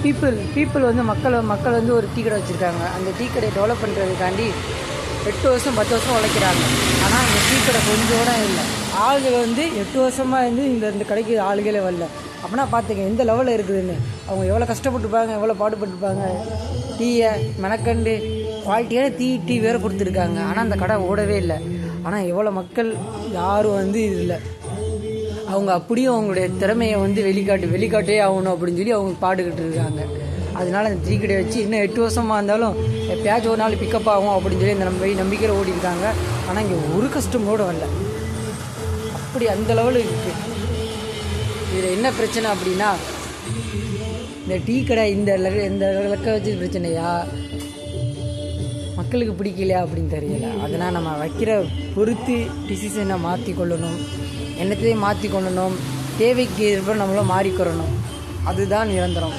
People வந்து மக்கள் வந்து ஒரு டீ கடை வச்சுருக்காங்க. அந்த டீ கடையை டெவலப் பண்ணுறதுக்காண்டி 8 வருஷம் 10 வருஷம் உழைக்கிறாங்க. ஆனால் இந்த டீ கடை கொஞ்சம் கூட இல்லை. ஆளுகள் வந்து 8 வருஷமாக இருந்து இந்த கடைக்கு ஆளுகளே வரல. அப்படின்னா பார்த்துங்க எந்த லெவலில் இருக்குதுன்னு. அவங்க எவ்வளோ கஷ்டப்பட்டுருப்பாங்க, எவ்வளோ பாடுபட்டுருப்பாங்க. டீயை மெனக்கண்டு குவாலிட்டியான டீ வேறு கொடுத்துருக்காங்க. ஆனால் அந்த கடை ஓடவே இல்லை. ஆனால் எவ்வளோ மக்கள் யாரும் வந்து இது இல்லை. அவங்க அப்படியும் அவங்களுடைய திறமையை வந்து வெளிக்காட்டே ஆகணும் அப்படின்னு சொல்லி அவங்க பாடுக்கிட்டு இருக்காங்க. அதனால அந்த டீ கடையை வச்சு இன்னும் 8 வருஷமாக இருந்தாலும் எப்பயாச்சும் ஒரு நாள் பிக்கப் ஆகும் அப்படின்னு சொல்லி இந்த நம்பிக்கையில் ஓடிருக்காங்க. ஆனால் இங்கே ஒரு கஸ்டமரோட வரல. அப்படி அந்த லெவலில் இருக்குது. இதில் என்ன பிரச்சனை அப்படின்னா, இந்த டீ கடை இந்த இலக்க வச்சு பிரச்சனையா, மக்களுக்கு பிடிக்கலையா அப்படின்னு தெரியல. அதனால் நம்ம வைக்கிற பொறுத்து டிசிஷனை மாற்றிக்கொள்ளணும், எண்ணத்தையும் மாற்றிக்கொள்ளணும், தேவைக்கு ஏற்ப நம்மளும் மாறிக்கிறணும். அதுதான் நிரந்தரம்.